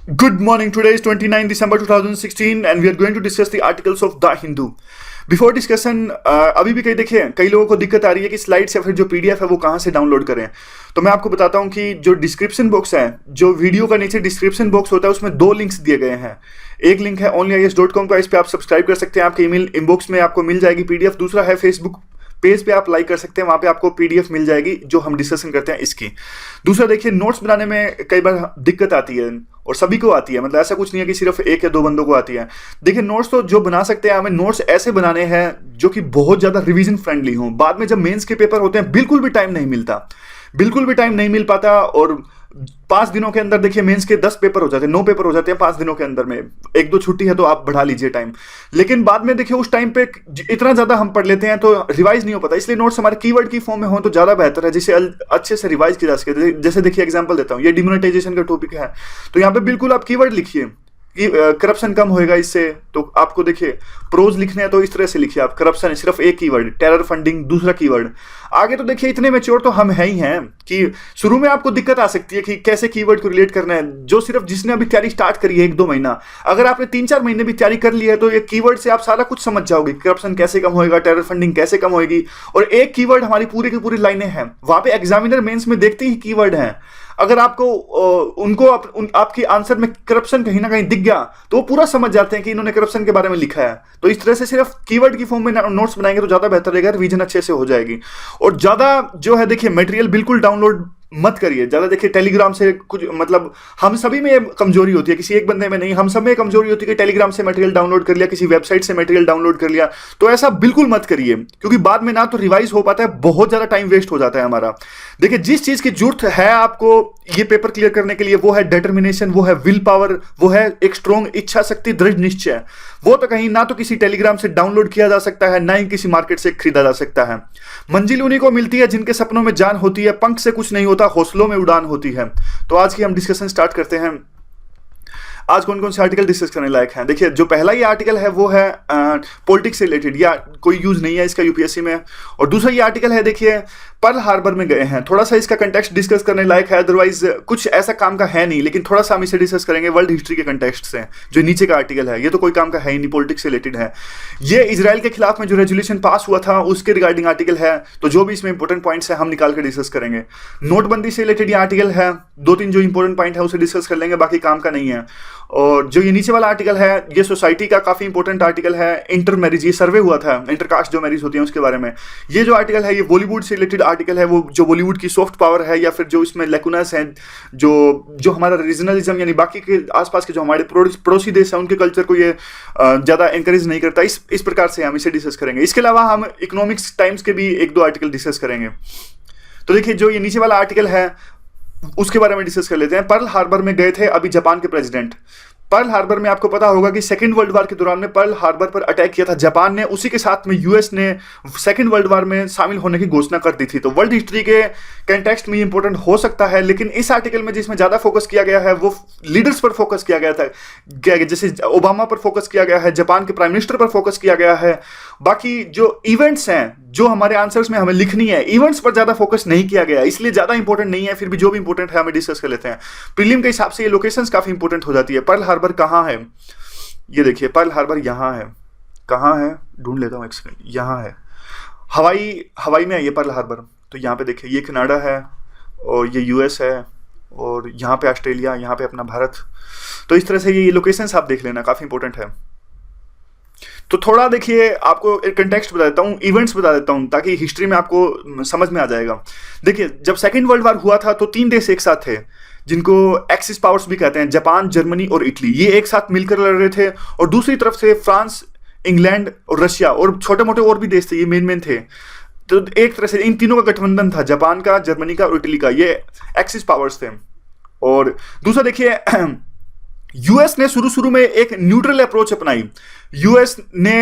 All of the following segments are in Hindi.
Good morning. Today is 29 December 2016 and we are going to discuss the articles of The Hindu. Before discussion अभी भी कई लोगों को दिक्कत आ रही है कि स्लाइड्स या फिर जो पीडीएफ है वो कहाँ से डाउनलोड करें। तो मैं आपको बताता हूँ कि जो डिस्क्रिप्शन बॉक्स है, जो वीडियो का नीचे डिस्क्रिप्शन बॉक्स होता है, उसमें दो लिंक्स दिए गए हैं। एक लिंक है onlyis.com का, इस पर आप सब्सक्राइब कर सकते हैं, आपके ईमेल इनबॉक्स में आपको मिल जाएगी पीडीएफ। दूसरा है फेसबुक पेज पे आप लाइक कर सकते हैं, वहां पे आपको पीडीएफ मिल जाएगी जो हम डिस्कशन करते हैं इसकी। दूसरा देखिए, नोट्स बनाने में कई बार दिक्कत आती है और सभी को आती है, मतलब ऐसा कुछ नहीं है कि सिर्फ एक या दो बंदों को आती है। देखिए, नोट्स तो जो बना सकते हैं, हमें नोट्स ऐसे बनाने हैं जो कि बहुत ज्यादा रिवीजन फ्रेंडली हों। बाद में जब मेंस के पेपर होते हैं बिल्कुल भी टाइम नहीं मिलता, बिल्कुल भी टाइम नहीं मिल पाता। और 5 दिनों के अंदर देखिए मेंस के 10 पेपर हो जाते हैं, 9 पेपर हो जाते हैं 5 दिनों के अंदर में। एक दो छुट्टी है तो आप बढ़ा लीजिए टाइम, लेकिन बाद में देखिए उस टाइम पे इतना ज्यादा हम पढ़ लेते हैं तो रिवाइज नहीं हो पाता। इसलिए नोट्स हमारे कीवर्ड की फॉर्म में हो तो ज्यादा बेहतर है, जिसे अच्छे से रिवाइज किया जा सके। जैसे देखिए एग्जांपल देता हूँ, ये डिमोनेटाइजेशन का टॉपिक है, तो यहाँ पे बिल्कुल आप कीवर्ड लिखिए कि करप्शन कम होएगा इससे। तो आपको देखिए प्रोज लिखने हैं तो इस तरह से लिखिए आप, करप्शन है सिर्फ एक कीवर्ड, टेरर फंडिंग दूसरा कीवर्ड। आगे तो देखिए इतने मैच्योर तो हम है ही हैं कि शुरू में आपको दिक्कत आ सकती है कि कैसे कीवर्ड को रिलेट करना है। जो सिर्फ जिसने अभी तैयारी स्टार्ट करी है 1-2 महीना, अगर आपने 3-4 महीने भी तैयारी कर ली है तो ये कीवर्ड से आप सारा कुछ समझ जाओगे। करप्शन कैसे कम होएगा, टेरर फंडिंग कैसे कम होएगी। और एक कीवर्ड हमारी पूरी की पूरी लाइनें हैं, वहां पे एग्जामिनर मेंस में देखते ही कीवर्ड हैं। अगर आपको आपकी आंसर में करप्शन कहीं ना कहीं दिख गया तो वो पूरा समझ जाते हैं कि इन्होंने करप्शन के बारे में लिखा है। तो इस तरह से सिर्फ कीवर्ड की फॉर्म में नोट्स बनाएंगे तो ज्यादा बेहतर रहेगा, रिवीजन अच्छे से हो जाएगी। और ज्यादा जो है देखिए मटेरियल बिल्कुल डाउनलोड मत करिए ज्यादा। देखिए टेलीग्राम से कुछ मतलब हम सभी में कमजोरी होती है, किसी एक बंदे में नहीं, हम सब में कमजोरी होती है कि टेलीग्राम से मटेरियल डाउनलोड कर लिया, किसी वेबसाइट से मटेरियल डाउनलोड कर लिया। तो ऐसा बिल्कुल मत करिए, क्योंकि बाद में ना तो रिवाइज हो पाता है, बहुत ज्यादा टाइम वेस्ट हो जाता है हमारा। देखिए जिस चीज की जरूरत है आपको ये पेपर क्लियर करने के लिए, वो है डिटर्मिनेशन, वो है विल पावर, वो है एक स्ट्रॉन्ग इच्छा शक्ति, दृढ़ निश्चय। वो तो कहीं ना तो किसी टेलीग्राम से डाउनलोड किया जा सकता है, ना ही किसी मार्केट से खरीदा जा सकता है। मंजिल उन्हीं को मिलती है जिनके सपनों में जान होती है, पंख से कुछ नहीं होता, हौसलों में उड़ान होती है। तो आज की हम डिस्कशन स्टार्ट करते हैं। आज कौन कौन से आर्टिकल डिस्कस करने लायक हैं। देखिए जो पहला ये आर्टिकल है वो है पॉलिटिक्स से रिलेटेड, या कोई यूज नहीं है इसका यूपीएससी में। और दूसरा ये आर्टिकल है देखिए पर्ल हार्बर में गए हैं, थोड़ा सा इसका कंटेक्स्ट डिस्कस करने लायक है, अदरवाइज कुछ ऐसा काम का है नहीं, लेकिन थोड़ा सा हम इसे डिस्कस करेंगे वर्ल्ड हिस्ट्री के कंटेक्स्ट से। जो नीचे का आर्टिकल है ये तो कोई काम का है ही नहीं, पॉलिटिक्स से रिलेटेड है। ये इजराइल के खिलाफ में जो रेजोल्यूशन पास हुआ था उसके रिगार्डिंग आर्टिकल है, तो जो भी इसमें इंपॉर्टेंट पॉइंट्स है हम निकाल कर डिस्कस करेंगे। नोटबंदी से रिलेटेड ये आर्टिकल है, 2-3 जो इंपॉर्टेंट पॉइंट है उसे डिस्कस कर लेंगे, बाकी काम का नहीं है। और जो ये नीचे वाला आर्टिकल है ये सोसाइटी का काफी इंपॉर्टेंट आर्टिकल है, इंटर मैरिज, ये सर्वे हुआ था इंटरकास्ट जो मैरिज होती है उसके बारे में। ये जो आर्टिकल है ये बॉलीवुड से रिलेटेड आर्टिकल है, वो जो बॉलीवुड की सॉफ्ट पावर है या फिर जो इसमें लेकुनस है, जो हमारा रीजनलिज्म यानी बाकी के आसपास के जो हमारे पड़ोसी देश है उनके कल्चर को ये ज्यादा एनकरेज नहीं करता। इस प्रकार से हम इसे डिस्कस करेंगे। इसके अलावा हम इकोनॉमिक्स टाइम्स के भी 1-2 आर्टिकल डिस्कस करेंगे। तो देखिए जो ये नीचे वाला आर्टिकल है उसके बारे में डिस्कस कर लेते हैं। पर्ल हार्बर में गए थे अभी जापान के प्रेसिडेंट। पर्ल हार्बर में आपको पता होगा कि सेकंड वर्ल्ड वॉर के दौरान में पर्ल हार्बर पर अटैक किया था जापान ने, उसी के साथ में यूएस ने सेकंड वर्ल्ड वॉर में शामिल होने की घोषणा कर दी थी। तो वर्ल्ड हिस्ट्री के कंटेक्स्ट में इंपॉर्टेंट हो सकता है, लेकिन इस आर्टिकल में जिसमें ज्यादा फोकस किया गया है वो लीडर्स पर फोकस किया गया था, जैसे ओबामा पर फोकस किया गया है, जापान के प्राइम मिनिस्टर पर फोकस किया गया है। बाकी जो इवेंट्स हैं जो हमारे आंसर्स में हमें लिखनी है, इवेंट्स पर ज्यादा फोकस नहीं किया गया, इसलिए ज्यादा इंपॉर्टेंट नहीं है। फिर भी जो भी इंपॉर्टेंट है हमें डिस्कस कर लेते हैं। प्रीलिम के हिसाब से ये लोकेशंस काफी इंपॉर्टेंट हो जाती है। पर्ल हार्बर कहाँ है, ये देखिए पर्ल हार्बर यहाँ है, कहाँ है ढूंढ लेता हूँ एक सेकंड, यहाँ है, हवाई में है ये पर्ल हार्बर। तो यहाँ पे देखिए ये कनाडा है और ये यूएस है और यहाँ पे ऑस्ट्रेलिया, यहाँ पे अपना भारत। तो इस तरह से ये लोकेशंस आप देख लेना, काफी इंपॉर्टेंट है। तो थोड़ा देखिए आपको एक कंटेक्स्ट बता देता हूँ, इवेंट्स बता देता हूँ ताकि हिस्ट्री में आपको समझ में आ जाएगा। देखिए जब सेकेंड वर्ल्ड वॉर हुआ था तो 3 देश एक साथ थे जिनको एक्सिस पावर्स भी कहते हैं, जापान, जर्मनी और इटली। ये एक साथ मिलकर लड़ रहे थे और दूसरी तरफ से फ्रांस, इंग्लैंड और रशिया और छोटे मोटे और भी देश थे, ये मेन थे। तो एक तरह से इन तीनों का गठबंधन था, जापान का, जर्मनी का और इटली का, ये एक्सिस पावर्स थे। और दूसरा देखिए यूएस ने शुरू में एक न्यूट्रल अप्रोच अपनाई। यूएस ने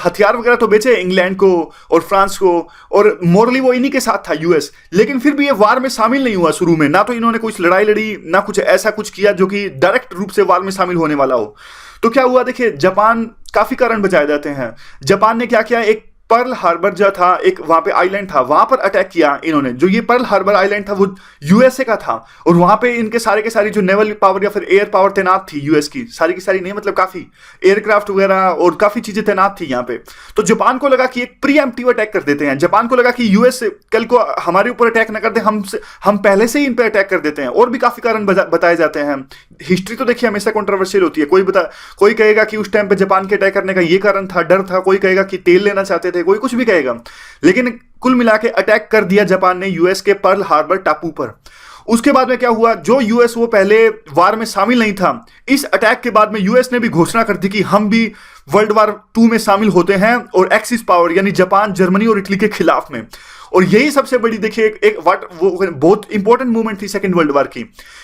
हथियार वगैरह तो बेचे इंग्लैंड को और फ्रांस को, और मोरली वो इन्हीं के साथ था यूएस, लेकिन फिर भी ये वार में शामिल नहीं हुआ शुरू में। ना तो इन्होंने कुछ लड़ाई लड़ी, ना कुछ ऐसा कुछ किया जो कि डायरेक्ट रूप से वार में शामिल होने वाला हो। तो क्या हुआ देखिए, जापान काफी कारण बचाए जाते हैं। जापान ने क्या किया, एक पर्ल हार्बर जो था, एक वहां पे आइलैंड था, वहां पर अटैक किया इन्होंने। जो ये पर्ल हार्बर आइलैंड था वो यूएसए का था, और वहां पे इनके सारे के सारी जो नेवल पावर या फिर एयर पावर तैनात थी यूएस की सारी नहीं, मतलब काफी एयरक्राफ्ट वगैरह और काफी चीजें तैनात थी यहाँ पे। तो जापान को लगा कि एक प्रीएम्प्टिव अटैक कर देते हैं। जापान को लगा कि यूएस कल को हमारे ऊपर अटैक ना कर दे, हम पहले से ही इन पे अटैक कर देते हैं। और भी काफी कारण बताए जाते हैं। हिस्ट्री तो देखिए हमेशा कंट्रोवर्शियल होती है। कोई कहेगा कि उस टाइम पे जापान के अटैक करने का ये कारण था, डर था। कोई कहेगा कि तेल लेना चाहते थे, कोई कुछ भी कहेगा। लेकिन कुल मिला के अटैक कर दिया जापान ने यूएस के पर्ल हार्बर टापू पर। उसके बाद में क्या हुआ, जो यूएस वो पहले वार में शामिल नहीं था, इस अटैक के बाद में यूएस ने भी घोषणा कर दी कि हम भी वर्ल्ड वार 2 में शामिल होते हैं, और एक्सिस पावर यानी जापान, जर्मनी और इटली के खिलाफ में। और यही सबसे बड़ी देखिए एक वो बहुत इंपॉर्टेंट मूवमेंट थी सेकेंड वर्ल्ड वार की।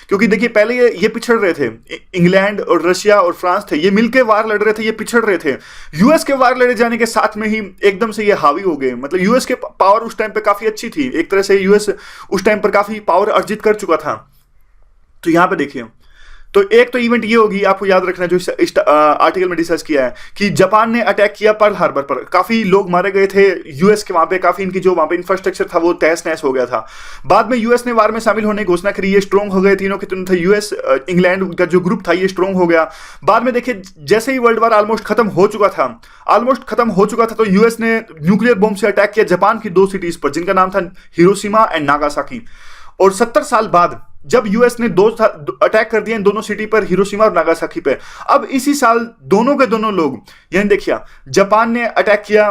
क्योंकि देखिए पहले ये पिछड़ रहे थे, इंग्लैंड और रशिया और फ्रांस थे, ये मिलकर वार लड़ रहे थे, ये पिछड़ रहे थे। यूएस के वार लड़े जाने के साथ में ही एकदम से ये हावी हो गए। मतलब यूएस के पावर उस टाइम पे काफी अच्छी थी, एक तरह से यूएस उस टाइम पर काफी पावर अर्जित कर चुका था। तो यहां पे देखिए, तो एक तो इवेंट ये होगी, आपको याद रखना जो इस आर्टिकल में डिस्कस किया है, कि जापान ने अटैक किया पर्ल हार्बर पर। काफी लोग मारे गए थे यूएस के वहां पे, काफी इनकी जो वहां पे इंफ्रास्ट्रक्चर था वो तहस नहस हो गया था। बाद में यूएस ने वार में शामिल होने की घोषणा करी, ये स्ट्रॉन्ग हो गए तीनों के तीनों थे। यूएस, इंग्लैंड का जो ग्रुप था ये स्ट्रॉन्ग हो गया। बाद में देखिए जैसे ही वर्ल्ड वार ऑलमोस्ट खत्म हो चुका था, तो यूएस ने न्यूक्लियर बॉम्ब से अटैक किया जापान की 2 सिटीज पर, जिनका नाम था हिरोशिमा एंड नागासाकी। और 70 साल बाद जब यूएस ने 2 अटैक कर दिए इन दोनों सिटी पर, हिरोशिमा और नागासाकी पे, अब इसी साल दोनों के दोनों लोग, यानी देखिए जापान ने अटैक किया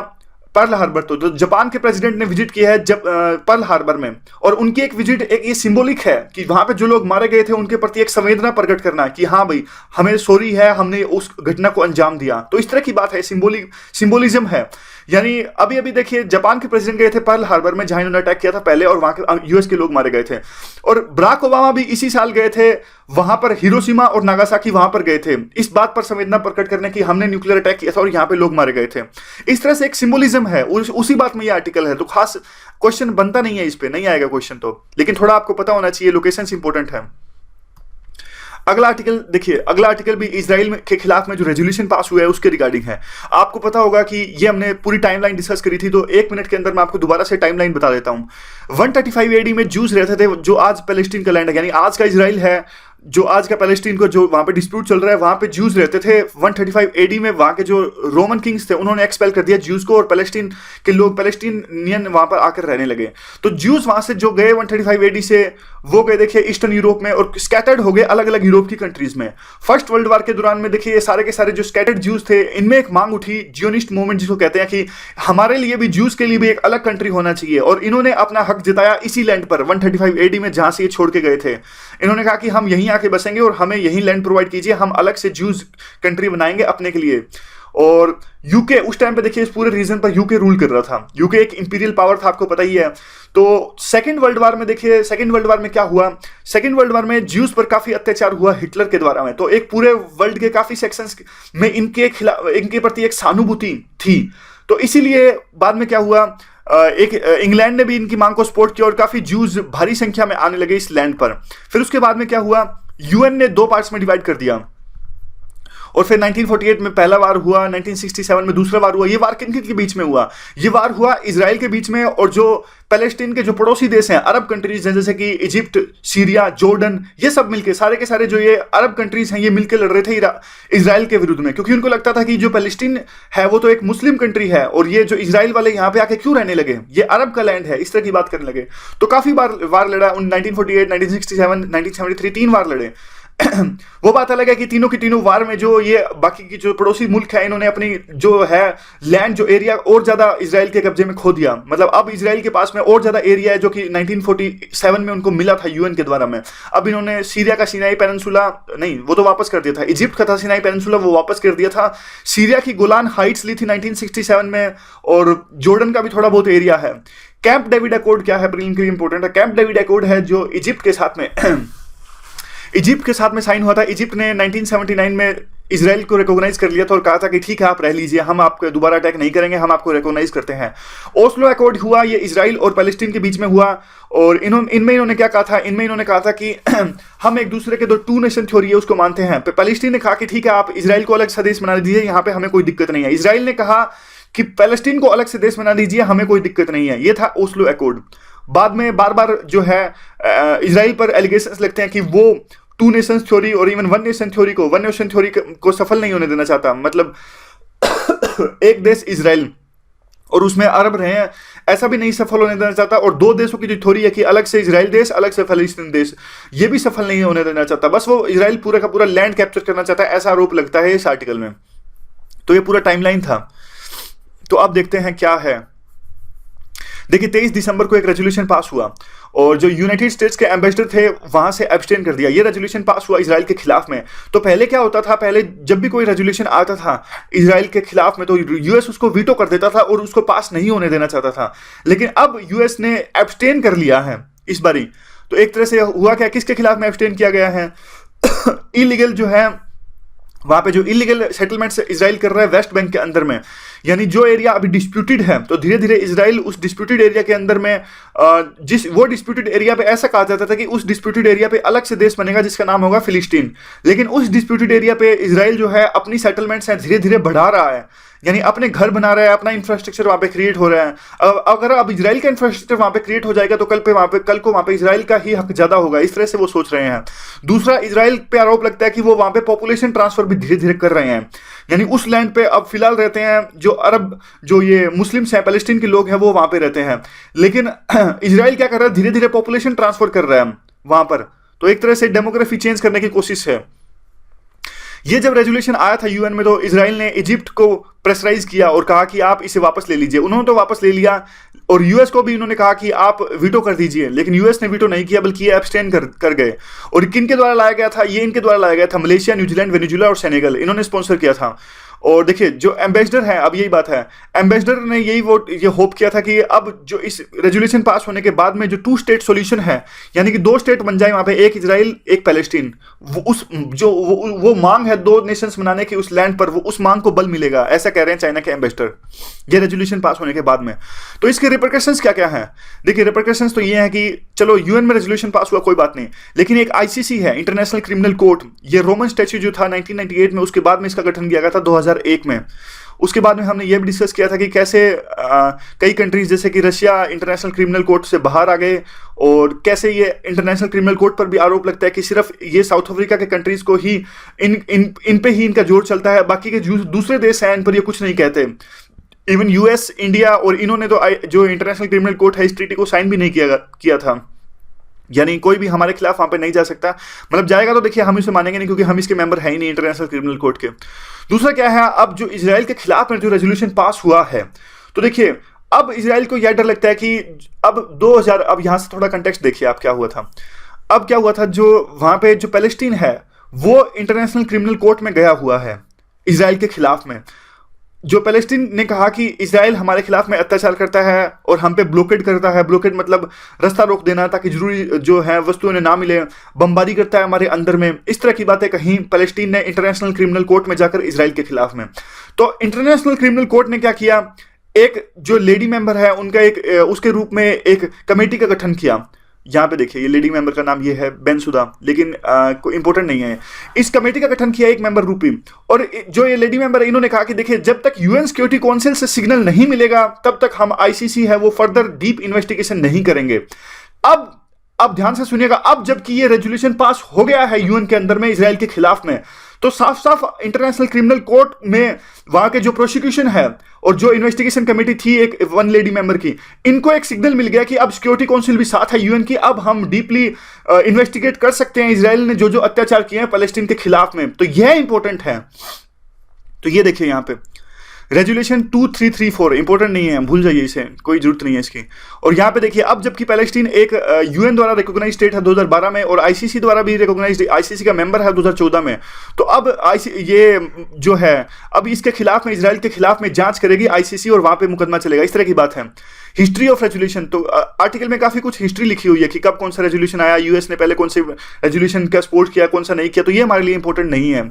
पर्ल हार्बर, तो जापान के प्रेसिडेंट ने विजिट किया है जब पर्ल हार्बर में। और उनकी एक विजिट एक ये सिंबॉलिक है कि वहां पे जो लोग मारे गए थे उनके प्रति एक संवेदना प्रकट करना कि हाँ भाई हमें सॉरी है, हमने उस घटना को अंजाम दिया। तो इस तरह की बात है, सिंबोलिज्म है। यानी अभी देखिए जापान के प्रेसिडेंट गए थे पर्ल हार्बर में, जहां इन्होंने अटैक किया था पहले, और वहां के यूएस के लोग मारे गए थे। और बराक ओबामा भी इसी साल गए थे वहां पर, हिरोशिमा और नागासाकी वहां पर गए थे, इस बात पर संवेदना प्रकट करने की हमने न्यूक्लियर अटैक किया था और यहाँ पे लोग मारे गए थे। इस तरह से एक सिंबोलिज्म है, उसी बात में ये आर्टिकल है। तो खास क्वेश्चन बनता नहीं है, इस पे नहीं आएगा क्वेश्चन तो, लेकिन थोड़ा आपको पता होना चाहिए, लोकेशन इंपॉर्टेंट है। अगला आर्टिकल देखिए, अगला आर्टिकल भी इजराइल के खिलाफ में जो रेजोल्यूशन पास हुआ है उसके रिगार्डिंग है। आपको पता होगा कि ये हमने पूरी टाइमलाइन डिस्कस करी थी, तो 1 मिनट के अंदर मैं आपको दोबारा से टाइमलाइन बता देता हूं। 135 एडी में जूस रहते थे, जो आज पैलेस्टीन का लैंड है, यानी आज का इजराइल है, जो आज का पैलेस्टीन को जो वहां पे डिस्प्यूट चल रहा है, वहां पे ज्यूज रहते थे। 135 एडी में वहां के जो रोमन किंग्स थे उन्होंने एक्सपेल कर दिया ज्यूज को, और पैलेस्टीन के लोग पैलेस्टीनियन वहां पर आकर रहने लगे। तो ज्यूज वहां से जो गए 135 एडी से, वो गए देखिए ईस्टर्न यूरोप में, और स्कैटर्ड हो गए अलग अलग यूरोप की कंट्रीज में। फर्स्ट वर्ल्ड वार के दौरान में देखिए ये सारे के सारे जो स्कैटर्ड ज्यूज थे, इनमें एक मांग उठी, जियोनिस्ट मूवमेंट जिसको कहते हैं, कि हमारे लिए भी, ज्यूज के लिए भी एक अलग कंट्री होना चाहिए। और इन्होंने अपना हक जताया इसी लैंड पर 135 एडी में, जहां से ये छोड़ के गए थे। इन्होंने कहा कि हम यहीं आके बसेंगे और हमें यही लैंड प्रोवाइड कीजिए, हम अलग से ज्यूज कंट्री बनाएंगे अपने के लिए। और यूके उस टाइम पे देखिए इस पूरे रीजन पर यूके रूल कर रहा था। यूके एक इंपीरियल पावर था, आपको पता ही है। तो सेकंड वर्ल्ड वार में देखिए, सेकंड वर्ल्ड वार में क्या हुआ, सेकंड वर्ल्ड वार में ज्यूज पर काफी अत्याचार हुआ हिटलर के द्वारा में। तो एक पूरे वर्ल्ड के काफी सेक्शंस में इनके प्रति एक सहानुभूति थी। तो इसीलिए बाद में क्या हुआ, एक इंग्लैंड ने भी इनकी मांग को सपोर्ट किया और काफी ज्यूज भारी संख्या में आने लगे इस लैंड पर। फिर उसके बाद में क्या हुआ, यूएन ने 2 पार्ट्स में डिवाइड कर दिया। और फिर 1948 में पहला वार हुआ, 1967 में दूसरा वार हुआ। ये वार किन किन के बीच में हुआ, ये वार हुआ इजराइल के बीच में, और जो पैलेस्टीन के जो पड़ोसी देश हैं, अरब कंट्रीज हैं, जैसे कि इजिप्ट, सीरिया, जॉर्डन, ये सब मिलके, सारे के सारे जो ये अरब कंट्रीज हैं, ये मिलकर लड़ रहे थे इजराइल के विरुद्ध में। क्योंकि उनको लगता था कि जो पैलेस्टीन है वो तो एक मुस्लिम कंट्री है, और ये जो इजराइल वाले यहाँ पे आके क्यों रहने लगे, ये अरब का लैंड है, इस तरह की बात करने लगे। तो काफी बार वार लड़ा, 1948, 1967, 1973, 3 वार लड़े। वो बात अलग है कि तीनों की तीनों वार में जो ये बाकी की जो पड़ोसी मुल्क है, इन्होंने अपनी जो है लैंड, जो एरिया और ज्यादा इजराइल के कब्जे में खो दिया। मतलब अब इजराइल के पास में और ज्यादा एरिया है, जो कि 1947 में उनको मिला था यूएन के द्वारा में। अब इन्होंने सीरिया का सिनाई पेनिनसुला, नहीं वो तो वापस कर दिया था, इजिप्ट का था सिनाई पेनिनसुला, वो वापस कर दिया था। सीरिया की गोलान हाइट्स ली थी 1967 में, और जॉर्डन का भी थोड़ा बहुत एरिया है। कैंप डेविड अकॉर्ड क्या है, प्रीलिम के लिए इंपॉर्टेंट है। कैंप डेविड अकॉर्ड है जो इजिप्ट के साथ में साइन हुआ था। इजिप्ट ने 1979 में इजराइल को रिकॉग्नाइज कर लिया था और कहा था कि ठीक है आप रह लीजिए, हम आपको दोबारा अटैक नहीं करेंगे, हम आपको रिकॉग्नाइज करते हैं। ओस्लो अकॉर्ड हुआ, ये इजराइल और पैलेस्टीन के बीच में हुआ, और इनमें इन्होंने क्या कहा था, इनमें इन्होंने कहा था कि हम एक दूसरे के जो 2 नेशन थ्योरी है उसको मानते हैं। पैलेस्टीन ने कहा कि ठीक है आप इजराइल को अलग सा देश बना दीजिए, यहाँ पे हमें कोई दिक्कत नहीं है। इजराइल ने कहा कि पैलेस्टीन को अलग से देश बना दीजिए, हमें कोई दिक्कत नहीं है। ये था ओस्लो अकॉर्ड। बाद में बार बार जो है इजराइल पर एलिगेशंस लगते हैं कि वो टू नेशंस थ्योरी और इवन वन नेशन थ्योरी को सफल नहीं होने देना चाहता। मतलब एक देश इजराइल और उसमें अरब रहे हैं, ऐसा भी नहीं सफल होने देना चाहता। और दो देशों की जो थ्योरी है कि अलग से इजराइल देश, अलग से फलस्तीन देश, ये भी सफल नहीं होने देना चाहता। बस वो इजराइल पूरा का पूरा लैंड कैप्चर करना चाहता है, ऐसा आरोप लगता है इस आर्टिकल में। तो ये पूरा टाइमलाइन था। तो अब देखते हैं क्या है। देखिए 23 दिसंबर को एक रेजोल्यूशन पास हुआ और जो यूनाइटेड स्टेट्स के एम्बेसडर थे वहां से एब्सटेन कर दिया। ये रेजोल्यूशन पास हुआ इजराइल के खिलाफ में। तो पहले क्या होता था, पहले जब भी कोई रेजोल्यूशन आता था इजराइल के खिलाफ में तो यूएस उसको वीटो कर देता था और उसको पास नहीं होने देना चाहता था। लेकिन अब यूएस ने एब्सटेन कर लिया है इस बारी। तो एक तरह से हुआ क्या, किसके खिलाफ में एब्सटेन किया गया है? इलीगल जो है वहां पे जो इलीगल सेटलमेंट्स इजराइल कर रहा है वेस्ट बैंक के अंदर में, यानी जो एरिया अभी डिस्प्यूटेड है, तो धीरे धीरे इजराइल उस डिस्प्यूटेड एरिया के अंदर में जिस वो डिस्प्यूटेड एरिया पे ऐसा कहा जाता था कि उस डिस्प्यूटेड एरिया पे अलग से देश बनेगा जिसका नाम होगा फिलिस्तीन। लेकिन उस डिस्प्यूटेड एरिया पे इजराइल जो है अपनी सेटलमेंट्स हैं धीरे धीरे बढ़ा रहा है, यानी अपने घर बना रहा है, अपना इंफ्रास्ट्रक्चर वहां पे क्रिएट हो रहा है। अगर अब इजराइल का इंफ्रास्ट्रक्चर वहां पे क्रिएट हो जाएगा तो कल को वहां पे इजराइल का ही हक ज्यादा होगा, इस तरह से वो सोच रहे हैं। दूसरा, इजराइल पे आरोप लगता है कि वो वहां पे पॉपुलेशन ट्रांसफर भी धीरे धीरे कर रहे हैं, यानी उस लैंड पे अब फिलहाल रहते हैं जो अरब, जो ये मुस्लिम्स हैं, पैलेस्टीन के लोग हैं, वो वहां पे रहते हैं। लेकिन इजराइल क्या कर रहा है, धीरे धीरे पॉपुलेशन ट्रांसफर कर रहा है वहां पर। तो एक तरह से डेमोग्राफी चेंज करने की कोशिश है। ये जब रेजोल्यूशन आया था यूएन में तो इजराइल ने इजिप्ट को प्रेशराइज किया और कहा कि आप इसे वापस ले लीजिए। उन्होंने तो वापस ले लिया और यूएस को भी इन्होंने कहा कि आप वीटो कर दीजिए, लेकिन यूएस ने वीटो नहीं किया बल्कि ये एब्सटेन कर गए। और किन के द्वारा लाया गया था? ये इनके द्वारा लाया गया था, मलेशिया, न्यूजीलैंड, वेनेजुला और सेनेगल, इन्होंने स्पॉन्सर किया था। और देखिए जो एम्बेसडर है, अब यही बात है, एम्बेसडर ने ये होप किया था कि अब जो इस रेजोल्यूशन पास होने के बाद में जो टू स्टेट सॉल्यूशन है, यानी कि दो स्टेट बन जाए वहां पे, एक इजराइल एक पैलेस्टीन, वो मांग है दो नेशंस बनाने की उस लैंड पर, वो उस मांग को बल मिलेगा, ऐसा कह रहे हैं चाइना के एम्बेसडर ये रेजोल्यूशन पास होने के बाद में। तो इसके रिपरकशंस क्या क्या हैं? देखिए रिपरकशंस तो ये है कि चलो यूएन में रेजोल्यूशन पास हुआ कोई बात नहीं, लेकिन एक आईसीसी है, इंटरनेशनल क्रिमिनल कोर्ट, ये रोमन स्टैच्यू जो था 1998 में, उसके बाद में इसका गठन किया गया था 2001 में। उसके बाद में हमने ये भी डिस्कस किया था कि कैसे कई कंट्रीज जैसे कि रशिया इंटरनेशनल क्रिमिनल कोर्ट से बाहर आ गए और कैसे ये इंटरनेशनल क्रिमिनल कोर्ट पर भी आरोप लगता है कि सिर्फ ये साउथ अफ्रीका के कंट्रीज को ही इन पे ही इनका जोर चलता है, बाकी के दूसरे देश हैं इन पर ये कुछ नहीं कहते। इवन यूएस, इंडिया और इन्होंने तो जो इंटरनेशनल क्रिमिनल कोर्ट है इस ट्रीटी को साइन भी नहीं किया था, यानी कोई भी हमारे खिलाफ वहां पे नहीं जा सकता। मतलब जाएगा तो देखिए हम इसे मानेंगे नहीं क्योंकि हम इसके मेंबर है ही नहीं इंटरनेशनल क्रिमिनल कोर्ट के। दूसरा क्या है, अब जो इजराइल के खिलाफ में जो रेजोल्यूशन पास हुआ है, तो देखिए अब इजराइल को यह डर लगता है कि अब यहां से थोड़ा कंटेक्स्ट देखिए आप क्या हुआ था। अब क्या हुआ था, जो वहां पे जो पैलेस्टीन है वो इंटरनेशनल क्रिमिनल कोर्ट में गया हुआ है इजराइल के खिलाफ में। जो पैलेस्टीन ने कहा कि इजराइल हमारे खिलाफ में अत्याचार करता है और हम पे ब्लॉकेड करता है, ब्लॉकेड मतलब रास्ता रोक देना ताकि जरूरी जो है वस्तुएं ना मिले, बमबारी करता है हमारे अंदर में, इस तरह की बातें कहीं पैलेस्टीन ने इंटरनेशनल क्रिमिनल कोर्ट में जाकर इजराइल के खिलाफ में। तो इंटरनेशनल क्रिमिनल कोर्ट ने क्या किया, एक जो लेडी मेंबर है उनका एक उसके रूप में एक कमेटी का गठन किया। यहाँ पे देखिए ये लेडी मेंबर का नाम ये है बेनसुदा, लेकिन कोई इंपॉर्टेंट नहीं है। इस कमेटी का गठन किया एक मेंबर रूपी, और जो ये लेडी मेंबर है इन्होंने कहा कि देखिए जब तक यूएन सिक्योरिटी काउंसिल से सिग्नल नहीं मिलेगा तब तक हम आईसीसी है वो फर्दर डीप इन्वेस्टिगेशन नहीं करेंगे। अब ध्यान से सुनिएगा, अब जबकि ये रेजोल्यूशन पास हो गया है यूएन के अंदर में इजराइल के खिलाफ में, तो साफ साफ इंटरनेशनल क्रिमिनल कोर्ट में वहां के जो प्रोसिक्यूशन है और जो इन्वेस्टिगेशन कमेटी थी एक वन लेडी मेंबर की, इनको एक सिग्नल मिल गया कि अब सिक्योरिटी काउंसिल भी साथ है यूएन की, अब हम डीपली इन्वेस्टिगेट कर सकते हैं इजराइल ने जो अत्याचार किए हैं पैलेस्टीन के खिलाफ में। तो यह इंपॉर्टेंट है। तो ये देखिए यहाँ पे रेजोल्यूशन 2334 इंपॉर्टेंट नहीं है, भूल जाइए इसे, कोई जरूरत नहीं है इसकी। और यहाँ पे देखिए अब जबकि पैलेस्टीन एक यूएन द्वारा रिकॉग्नाइज स्टेट है 2012 में और आईसीसी द्वारा भी रिकॉग्नाइज, आईसीसी का मेंबर है 2014 में, तो अब ये जो है अब इसके खिलाफ में इजराइल के खिलाफ में जांच करेगी आईसीसी और वहां पे मुकदमा चलेगा, इस तरह की बात है। हिस्ट्री ऑफ रेजोल्यूशन, तो आर्टिकल में काफी कुछ हिस्ट्री लिखी हुई है कि कब कौन सा रेजोल्यूशन आया, यूएस ने पहले कौन से रेजोल्यूशन का सपोर्ट किया, कौन सा नहीं किया, तो ये हमारे लिए इंपॉर्टेंट नहीं है,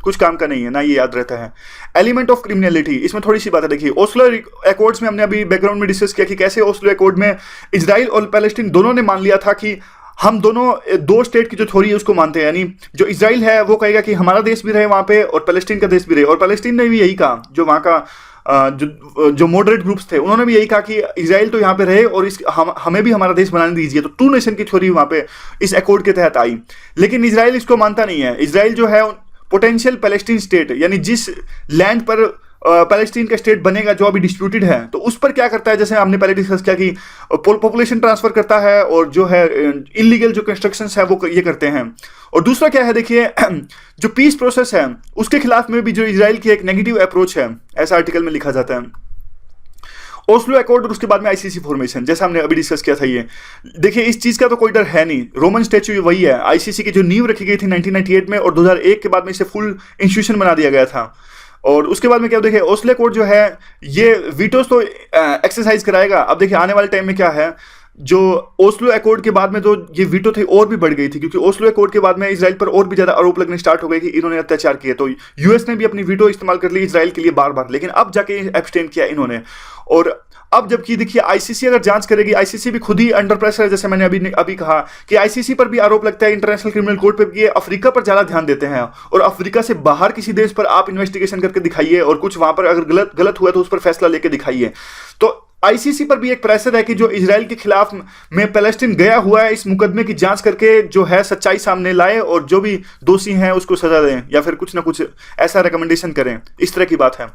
कुछ काम का नहीं है ना, ये याद रहता है। एलिमेंट ऑफ क्रिमिनलिटी, इसमें थोड़ी सी बात है। देखिए ओस्लो एकॉर्ड्स में हमने अभी बैकग्राउंड में डिस्कस किया कि कैसे ओस्लो एकॉर्ड में इजराइल और पैलेस्टीन दोनों ने मान लिया था कि हम दोनों दो स्टेट की जो थ्योरी है उसको मानते हैं, यानी जो इजराइल है वो कहेगा कि हमारा देश भी रहे वहां पे और पैलेस्टीन का देश भी रहे, और पैलेस्टीन ने भी यही कहा, जो वहां का जो मॉडरेट ग्रुप्स थे उन्होंने भी यही कहा कि इजराइल तो यहाँ पे रहे और हमें भी हमारा देश बनाने दीजिए। तो टू नेशन की थ्योरी वहां पे इस अकॉर्ड के तहत आई, लेकिन इजराइल इसको मानता नहीं है। इजराइल जो है पोटेंशियल पैलेस्टीन स्टेट, यानी जिस लैंड पर पैलेस्टीन का स्टेट बनेगा जो अभी डिस्प्यूटेड है, तो उस पर क्या करता है, जैसे हमने पहले डिस्कस किया कि पॉपुलेशन ट्रांसफर करता है और जो है इलीगल जो कंस्ट्रक्शंस है वो ये करते हैं। और दूसरा क्या है, देखिए जो पीस प्रोसेस है उसके खिलाफ में भी जो इजराइल की एक नेगेटिव अप्रोच है, ऐसा आर्टिकल में लिखा जाता है। ओस्लो अकॉर्ड और उसके बाद में आईसीसी फॉर्मेशन, जैसा हमने अभी डिस्कस किया था, ये देखिए इस चीज का तो कोई डर है नहीं, रोमन स्टैच्यू वही है। आईसीसी की जो नींव रखी गई थी 1998 में और 2001 के बाद में इसे फुल इंस्टीट्यूशन बना दिया गया था। और उसके बाद में क्या देखिए ओस्लो अकॉर्ड जो है ये वीटोस तो एक्सरसाइज कराएगा। अब देखिए आने वाले टाइम में क्या है, जो ओस्लो अकॉर्ड के बाद में जो ये वीटो थी और भी बढ़ गई थी, क्योंकि ओस्लो अकॉर्ड के बाद में इजराइल पर और भी ज्यादा आरोप लगने स्टार्ट हो गए कि इन्होंने अत्याचार किए। तो यूएस ने भी अपनी वीटो इस्तेमाल कर ली इजराइल के लिए बार बार, लेकिन अब जाके एब्सटेन किया इन्होंने। और अब जबकि देखिए आईसीसी अगर जांच करेगी, आईसीसी भी खुद ही अंडर प्रेशर है, जैसे मैंने अभी कहा कि आईसीसी पर भी आरोप लगता है इंटरनेशनल क्रिमिनल कोर्ट पे भी, ये अफ्रीका पर ज्यादा ध्यान देते हैं और अफ्रीका से बाहर किसी देश पर आप इन्वेस्टिगेशन करके दिखाइए और कुछ वहां पर अगर गलत हुआ तो उस पर फैसला लेके दिखाइए। तो आईसीसी पर भी एक प्रेशर है कि जो इजराइल के खिलाफ में पैलेस्टीन गया हुआ है इस मुकदमे की जांच करके जो है सच्चाई सामने लाए और जो भी दोषी हैं उसको सजा दें या फिर कुछ ना कुछ ऐसा रिकमेंडेशन करें, इस तरह की बात है।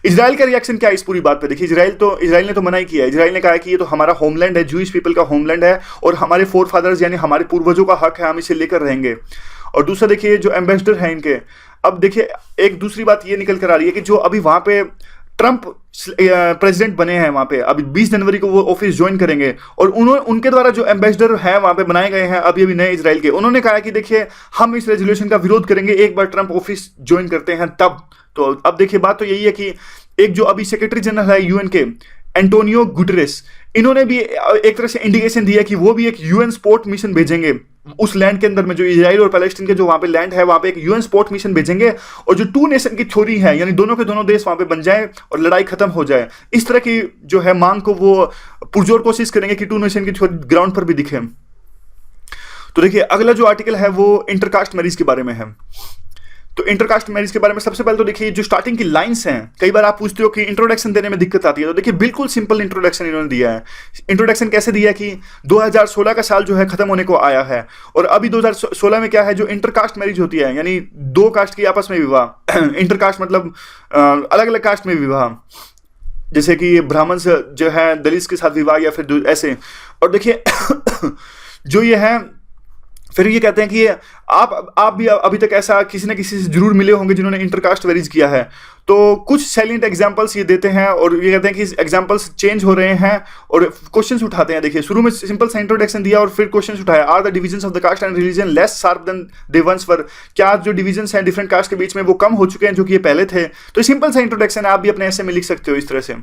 इजराइल का रिएक्शन क्या है इस पूरी बात पे, देखिए इजराइल ने तो मना ही किया है। इजराइल ने कहा है कि ये तो हमारा होमलैंड है, जूइश पीपल का होमलैंड है और हमारे फोर फादर्स यानी हमारे पूर्वजों का हक है, हम इसे लेकर रहेंगे। और दूसरा देखिए जो एम्बेसडर है इनके, अब देखिए एक दूसरी बात ये निकल कर आ रही है कि जो अभी वहां पे ट्रंप प्रेसिडेंट बने हैं वहां पे, अभी 20 जनवरी को वो ऑफिस ज्वाइन करेंगे और उनके द्वारा जो एम्बेसडर है वहां पे बनाए गए हैं अभी नए इजराइल के, उन्होंने कहा कि देखिए हम इस रेजोल्यूशन का विरोध करेंगे एक बार ट्रंप ऑफिस ज्वाइन करते हैं तब। तो अब देखिए बात तो यही है कि एक जो अभी सेक्रेटरी जनरल है यूएन के एंटोनियो गुटेरेस, इन्होंने भी एक तरह से इंडिकेशन दिया कि वो भी एक यूएन सपोर्ट मिशन भेजेंगे उस लैंड के अंदर में, जो इजराइल और पैलेस्टीन के जो वहां पे लैंड है वहां पे एक यूएन सपोर्ट मिशन भेजेंगे और जो टू नेशन की थ्योरी है यानी दोनों के दोनों देश वहां पे बन जाए और लड़ाई खत्म हो जाए, इस तरह की जो है मांग को वो पुरजोर कोशिश करेंगे कि टू नेशन की थ्योरी ग्राउंड पर भी दिखे। तो देखिए अगला जो आर्टिकल है वो इंटरकास्ट मैरिज के बारे में है। तो इंटरकास्ट मैरिज के बारे में सबसे पहले तो देखिए जो स्टार्टिंग की लाइंस हैं, कई बार आप पूछते हो कि इंट्रोडक्शन देने में दिक्कत आती है, तो देखिए बिल्कुल सिंपल इंट्रोडक्शन इन्होंने दिया है। इंट्रोडक्शन कैसे दिया कि 2016 का साल जो है खत्म होने को आया है और अभी 2016 में क्या है, जो इंटरकास्ट मैरिज होती है यानी दो कास्ट की आपस में विवाह इंटरकास्ट मतलब अलग अलग कास्ट में विवाह, जैसे कि ब्राह्मण से जो है दलित के साथ विवाह या फिर ऐसे। और देखिए जो ये है फिर ये कहते हैं कि आप भी अभी तक ऐसा किसी न किसी से जरूर मिले होंगे जिन्होंने इंटरकास्ट मैरिज किया है। तो कुछ सैलिएंट एग्जांपल्स ये देते हैं और ये कहते हैं कि एग्जांपल्स चेंज हो रहे हैं और क्वेश्चंस उठाते हैं। देखिए शुरू में सिंपल सा इंट्रोडक्शन दिया और फिर क्वेश्चंस उठाया, are the divisions of the caste and religion less sharp than they once were, क्या जो डिविजन्स हैं डिफरेंट कास्ट के बीच में वो कम हो चुके हैं जो कि ये पहले थे। तो सिंपल सा इंट्रोडक्शन है, आप भी अपने ऐसे में लिख सकते हो इस तरह से।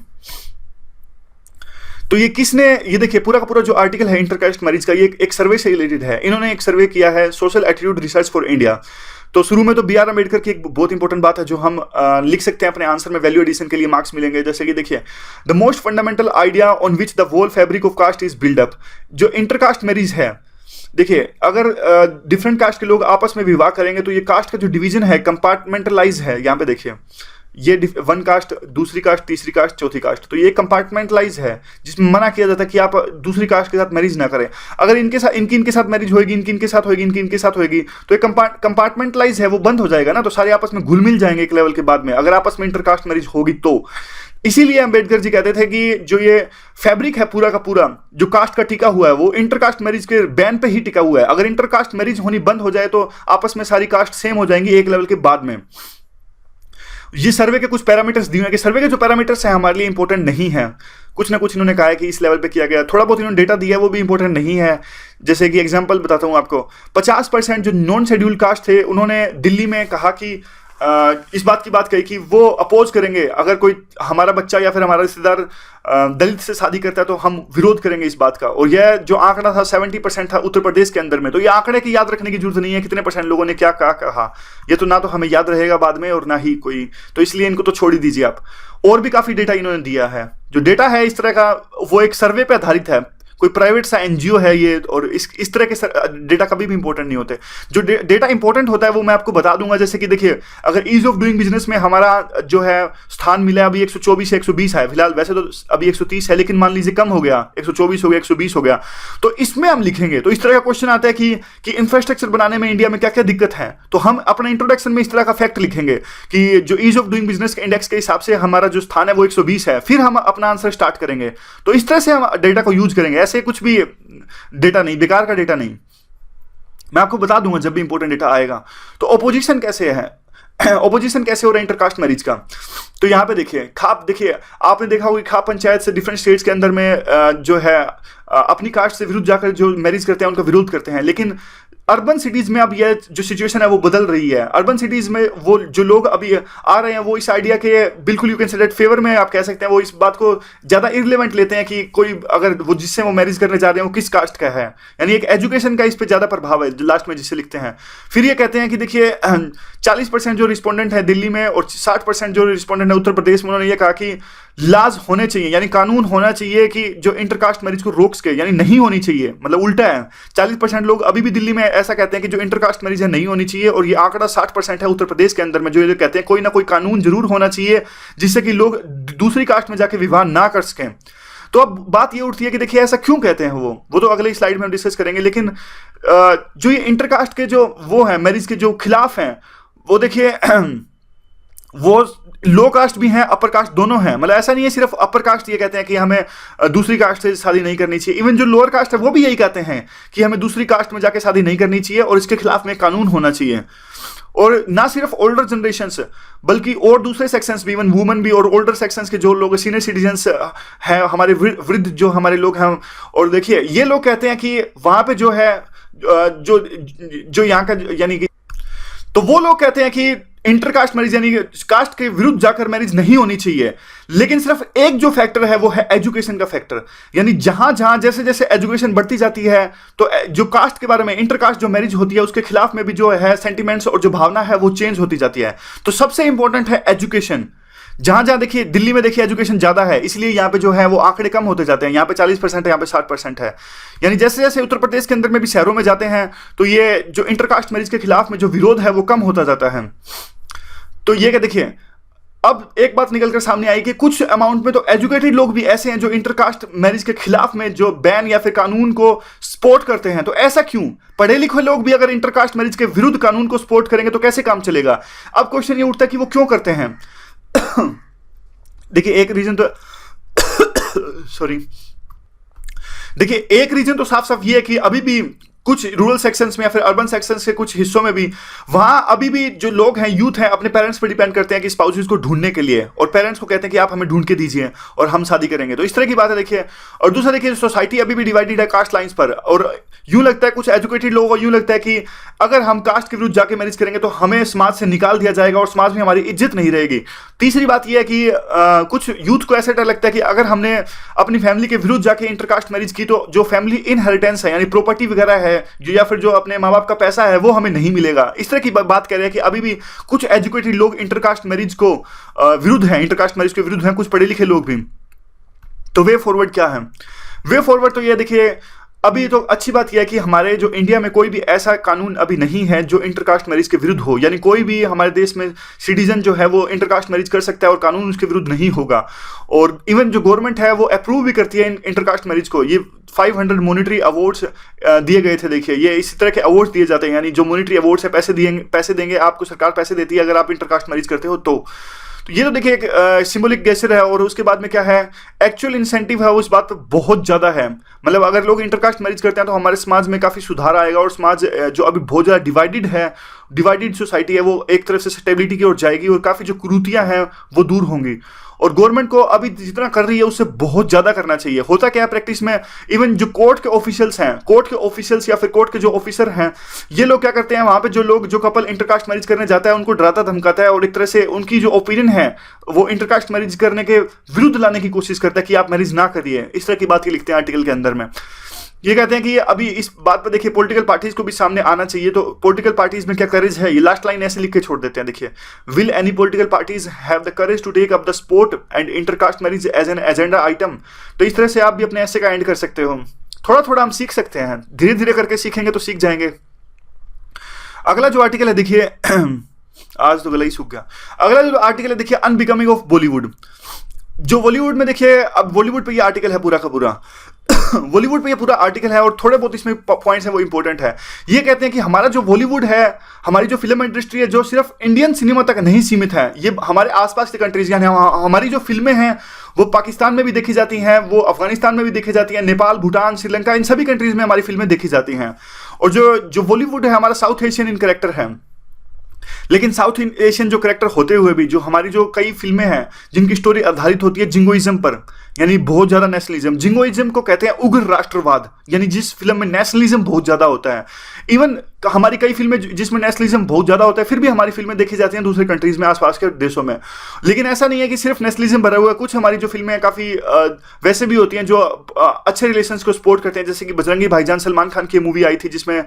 तो ये किसने, ये देखिए पूरा का पूरा जो आर्टिकल है इंटरकास्ट मैरिज का, ये एक सर्वे से रिलेटेड है। इन्होंने एक सर्वे किया है social attitude research for India. तो शुरू में तो बी आर अम्बेडकर की एक बहुत इंपॉर्टेंट बात है जो हम लिख सकते हैं अपने आंसर में, वैल्यू एडिशन के लिए मार्क्स मिलेंगे। जैसे कि देखिए the most fundamental idea on which the whole fabric of caste is build up. जो इंटरकास्ट मैरिज है, देखिए अगर डिफरेंट कास्ट के लोग आपस में विवाह करेंगे तो ये कास्ट का जो डिवीजन है कंपार्टमेंटलाइज है। यहाँ पे देखिए ये वन कास्ट, दूसरी कास्ट, तीसरी कास्ट, चौथी कास्ट, तो ये कंपार्टमेंटलाइज है जिसमें मना किया जाता है कि आप दूसरी कास्ट के साथ मैरिज ना करें। अगर इनके साथ मैरिज होगी, इनके साथ होगी, इनके साथ होगी, तो ये कंपार्टमेंटलाइज है, वो बंद हो जाएगा ना, तो सारे आपस में घुल मिल जाएंगे एक लेवल के बाद में अगर आपस में इंटरकास्ट मैरिज होगी तो। इसीलिए अंबेडकर जी कहते थे कि जो ये फैब्रिक है पूरा का पूरा जो कास्ट का टिका हुआ है वो इंटरकास्ट मैरिज के बैन पे ही टिका हुआ है। अगर इंटरकास्ट मैरिज होनी बंद हो जाए तो आपस में सारी कास्ट सेम हो जाएंगी एक लेवल के बाद में। ये सर्वे के कुछ पैरामीटर्स दिए हैं कि सर्वे के जो पैरामीटर्स हैं हमारे लिए इंपॉर्टेंट नहीं है, कुछ ना कुछ इन्होंने कहा है कि इस लेवल पे किया गया, थोड़ा बहुत इन्होंने डेटा दिया है वो भी इंपॉर्टेंट नहीं है। जैसे कि एग्जांपल बताता हूं आपको, 50% जो नॉन शेड्यूल कास्ट थे उन्होंने दिल्ली में कहा कि इस बात की बात कही कि वो अपोज करेंगे अगर कोई हमारा बच्चा या फिर हमारा रिश्तेदार दलित से शादी करता है तो हम विरोध करेंगे इस बात का। और यह जो आंकड़ा था 70% था उत्तर प्रदेश के अंदर में। तो ये आंकड़े की याद रखने की जरूरत नहीं है कितने परसेंट लोगों ने क्या कहा, ये तो ना तो हमें याद रहेगा बाद में और ना ही कोई, तो इसलिए इनको तो छोड़ ही दीजिए आप। और भी काफी डेटा इन्होंने दिया है। जो डेटा है इस तरह का वो एक सर्वे पे आधारित है, कोई प्राइवेट सा एनजीओ है ये, और इस तरह के डेटा कभी भी इंपॉर्टेंट नहीं होते। जो डेटा इंपॉर्टेंट होता है वो मैं आपको बता दूंगा। जैसे कि देखिए, अगर ईज ऑफ डूइंग बिजनेस में हमारा जो है स्थान मिला अभी 124 से 120 है फिलहाल, वैसे तो अभी 130 है, लेकिन मान लीजिए कम हो गया, 124 हो गया, 120 हो गया, तो इसमें हम लिखेंगे। तो इस तरह का क्वेश्चन आता है कि इंफ्रास्ट्रक्चर बनाने में इंडिया में क्या क्या दिक्कत है, तो हम अपने इंट्रोडक्शन में इस तरह का फैक्ट लिखेंगे कि जो ईज ऑफ डूइंग बिजनेस के इंडेक्स के हिसाब से हमारा जो स्थान है वो 120 है, फिर हम अपना आंसर स्टार्ट करेंगे। तो इस तरह से हम डेटा को यूज करेंगे, ऐसे कुछ भी डेटा नहीं, बेकार का डेटा नहीं। मैं आपको बता दूंगा जब भी इंपॉर्टेंट डेटा आएगा। तो ओपोजिशन कैसे है, ओपोजिशन कैसे हो रहा है इंटरकास्ट मैरिज का। तो यहाँ पे देखिए, खाप देखिए, आपने देखा होगा खाप पंचायत से डिफरेंट स्टेट्स के अंदर में जो है अपनी कास्ट से विरुद्ध जाकर जो मैरिज करते हैं उनका विरोध करते हैं। लेकिन अर्बन सिटीज में अब यह जो सिचुएशन है वो बदल रही है। अर्बन सिटीज में वो जो लोग अभी आ रहे हैं वो इस आइडिया के बिल्कुल यू कैन से फेवर में आप कह सकते हैं, वो इस बात को ज्यादा इररिलेवेंट लेते हैं कि कोई अगर वो जिससे वो मैरिज करने जा रहे हैं वो किस कास्ट का है, यानी एक एजुकेशन का इस पर ज्यादा प्रभाव है लास्ट में जिसे लिखते हैं। फिर ये कहते हैं कि देखिए 40% जो रिस्पोंडेंट है दिल्ली में और 60% जो रिस्पोंडेंट है उत्तर प्रदेश में, उन्होंने ये कहा कि लाज होने चाहिए, यानी कानून होना चाहिए कि जो इंटरकास्ट मैरिज को रोक सके, यानी नहीं होनी चाहिए। मतलब उल्टा है, 40% लोग अभी भी दिल्ली में ऐसा कहते हैं कि जो इंटरकास्ट मैरिज है नहीं होनी चाहिए, और ये आंकड़ा 60% है उत्तर प्रदेश के अंदर में, जो ये कहते हैं कोई ना कोई कानून जरूर होना चाहिए जिससे कि लोग दूसरी कास्ट में जाके विवाह ना कर सकें। तो अब बात ये उठती है कि देखिए ऐसा क्यों कहते हैं वो तो अगले स्लाइड में हम डिस्कस करेंगे। लेकिन जो ये इंटरकास्ट के जो वो है मैरिज के जो खिलाफ हैं, वो देखिए वो लो कास्ट भी हैं, अपर कास्ट दोनों हैं। मतलब ऐसा नहीं है सिर्फ अपर कास्ट ये कहते हैं कि हमें दूसरी कास्ट से शादी नहीं करनी चाहिए, इवन जो लोअर कास्ट है वो भी यही कहते हैं कि हमें दूसरी कास्ट में जाके शादी नहीं करनी चाहिए और इसके खिलाफ में कानून होना चाहिए। और ना सिर्फ ओल्डर जनरेशंस बल्कि और दूसरे सेक्शंस भी, इवन वुमेन भी, और ओल्डर सेक्शंस के जो लोग सीनियर सिटीजन्स हैं, हमारे वृद्ध जो हमारे लोग हैं, और देखिए ये लोग कहते हैं कि वहां पे जो है जो यहाँ का यानी कि, तो वो लोग कहते हैं कि इंटरकास्ट मैरिज यानी कास्ट के विरुद्ध जाकर मैरिज नहीं होनी चाहिए। लेकिन सिर्फ एक जो फैक्टर है वो है एजुकेशन का फैक्टर, यानी जहां जहां जैसे जैसे एजुकेशन बढ़ती जाती है तो जो कास्ट के बारे में इंटरकास्ट जो मैरिज होती है उसके खिलाफ में भी जो है सेंटिमेंट्स और जो भावना है वो चेंज होती जाती है। तो सबसे इंपॉर्टेंट है एजुकेशन। जहां जहां देखिए दिल्ली में देखिए एजुकेशन ज्यादा है, इसलिए यहाँ पे जो है वो आंकड़े कम होते जाते हैं। यहाँ पे 40% है, यहाँ पे 60% है। यानी जैसे जैसे उत्तर प्रदेश के अंदर में भी शहरों में जाते हैं तो ये जो इंटरकास्ट मैरिज के खिलाफ में जो विरोध है वो कम होता जाता है। तो ये क्या देखिए, अब एक बात निकल कर सामने आई कि कुछ अमाउंट में तो एजुकेटेड लोग भी ऐसे हैं जो इंटरकास्ट मैरिज के खिलाफ में जो बैन या फिर कानून को सपोर्ट करते हैं। तो ऐसा क्यों? पढ़े लिखे लोग भी अगर इंटरकास्ट मैरिज के विरुद्ध कानून को सपोर्ट करेंगे तो कैसे काम चलेगा? अब क्वेश्चन ये उठता है कि वो क्यों करते हैं। देखिए एक रीजन तो सॉरी, देखिए एक रीजन तो साफ साफ ये है कि अभी भी कुछ रूरल सेक्शंस में या फिर अर्बन सेक्शंस के कुछ हिस्सों में भी वहां अभी भी जो लोग हैं, यूथ हैं, अपने पेरेंट्स पर डिपेंड करते हैं कि स्पाउसेस को ढूंढने के लिए, और पेरेंट्स को कहते हैं कि आप हमें ढूंढ के दीजिए और हम शादी करेंगे। तो इस तरह की बात है देखिए। और दूसरा देखिए, सोसाइटी अभी भी डिवाइडेड है कास्ट लाइंस पर, और यूं लगता है कुछ एजुकेटेड लोगों को यूं लगता है कि अगर हम कास्ट के विरुद्ध जाके मैरिज करेंगे तो हमें समाज से निकाल दिया जाएगा और समाज में हमारी इज्जत नहीं रहेगी। तीसरी बात यह है कि कुछ यूथ को ऐसा डर लगता है कि अगर हमने अपनी फैमिली के विरुद्ध जाके इंटरकास्ट मैरिज की तो जो फैमिली इनहेरिटेंस है यानी प्रॉपर्टी वगैरह है जो या फिर जो अपने माँ बाप का पैसा है वो हमें नहीं मिलेगा। इस तरह की बात कर रहे हैं कि अभी भी कुछ एजुकेटेड लोग इंटरकास्ट मैरिज को विरुद्ध हैं, इंटरकास्ट मैरिज के विरुद्ध हैं, कुछ पढ़े लिखे लोग भी। तो वे फॉरवर्ड क्या है? वे फॉरवर्ड तो ये देखिए, अभी तो अच्छी बात यह है कि हमारे जो इंडिया में कोई भी ऐसा कानून अभी नहीं है जो इंटरकास्ट मैरिज के विरुद्ध हो, यानी कोई भी हमारे देश में सिटीजन जो है वो इंटरकास्ट मैरिज कर सकता है और कानून उसके विरुद्ध नहीं होगा। और इवन जो गवर्नमेंट है वो अप्रूव भी करती है इंटरकास्ट मैरिज को। ये 500 मॉनिटरी अवार्ड्स दिए गए थे। देखिए ये इसी तरह के अवार्ड्स दिए जाते हैं, यानी जो मॉनिटरी अवार्ड्स है पैसे देंगे आपको, सरकार पैसे देती है अगर आप इंटरकास्ट मैरिज करते हो तो ये तो देखिए एक सिंबॉलिक गेस्चर है। और उसके बाद में क्या है, एक्चुअल इंसेंटिव है उस बात पर बहुत ज़्यादा है। मतलब अगर लोग इंटरकास्ट मैरिज करते हैं तो हमारे समाज में काफ़ी सुधार आएगा, और समाज जो अभी बहुत ज़्यादा डिवाइडेड है, डिवाइडेड सोसाइटी है, वो एक तरफ से स्टेबिलिटी की ओर जाएगी और काफ़ी जो कुरीतियाँ हैं वो दूर होंगी। और गवर्नमेंट को अभी जितना कर रही है उससे बहुत ज़्यादा करना चाहिए। होता क्या है प्रैक्टिस में, इवन जो कोर्ट के ऑफिशियल्स हैं, कोर्ट के ऑफिशियल्स या फिर कोर्ट के जो ऑफिसर हैं, ये लोग क्या करते हैं, वहाँ पे जो कपल इंटरकास्ट मैरिज करने जाता है उनको डराता धमकाता है और एक तरह से उनकी जो ओपिनियन है वो इंटरकास्ट मैरिज करने के विरुद्ध लाने की कोशिश करता है कि आप मैरिज ना करिए। इस तरह की बात ये लिखते हैं आर्टिकल के अंदर में। ये कहते हैं कि अभी इस बात पर देखिए पॉलिटिकल पार्टीज को भी सामने आना चाहिए। तो पॉलिटिकल पार्टीज में क्या करेज है, ये लास्ट लाइन ऐसे लिख के छोड़ देते हैं। देखिए, will any political parties have the courage to take up the support and intercaste marriage as an agenda item. तो इस तरह से आप भी अपने ऐसे का एंड कर सकते हो। थोड़ा थोड़ा हम सीख सकते हैं, धीरे धीरे करके सीखेंगे तो सीख जाएंगे। अगला जो आर्टिकल है देखिए आज तो गला ही सूख गया। अगला जो आर्टिकल है देखिए अनबिकमिंग ऑफ बॉलीवुड। जो बॉलीवुड में देखिए, अब बॉलीवुड पे ये आर्टिकल है पूरा का पूरा बॉलीवुड पे ये पूरा आर्टिकल है और थोड़े बहुत इसमें पॉइंट्स हैं वो इंपॉर्टेंट है। ये कहते हैं कि हमारा जो बॉलीवुड है, हमारी जो फिल्म इंडस्ट्री है, जो सिर्फ इंडियन सिनेमा तक नहीं सीमित है, ये हमारे आसपास की कंट्रीज यानी हमारी जो फिल्में हैं वो पाकिस्तान में भी देखी जाती हैं, वो अफगानिस्तान में भी देखी जाती हैं, नेपाल, भूटान, श्रीलंका, इन सभी कंट्रीज में हमारी फिल्में देखी जाती हैं। और जो बॉलीवुड है हमारा साउथ एशियन इन कैरेक्टर है, लेकिन साउथ एशियन जो कैरेक्टर होते हुए भी जो हमारी जो कई फिल्में हैं जिनकी स्टोरी आधारित होती है जिंगोइज्म पर, यानी बहुत ज्यादा नेशनलिज्म। जिंगोइज्म को कहते हैं उग्र राष्ट्रवाद, यानी जिस फिल्म में नेशनलिज्म बहुत ज्यादा होता है। इवन हमारी कई फिल्में जिसमें नेशनलिज्म बहुत ज्यादा होता है, फिर भी हमारी फिल्में देखी जाती हैं दूसरे कंट्रीज में, आसपास के देशों में। लेकिन ऐसा नहीं है कि सिर्फ नेशनलिज्म भरा हुआ है, कुछ हमारी जो फिल्में काफी वैसे भी होती हैं जो अच्छे रिलेशंस को सपोर्ट करते हैं। जैसे कि बजरंगी भाईजान सलमान खान की मूवी आई थी जिसमें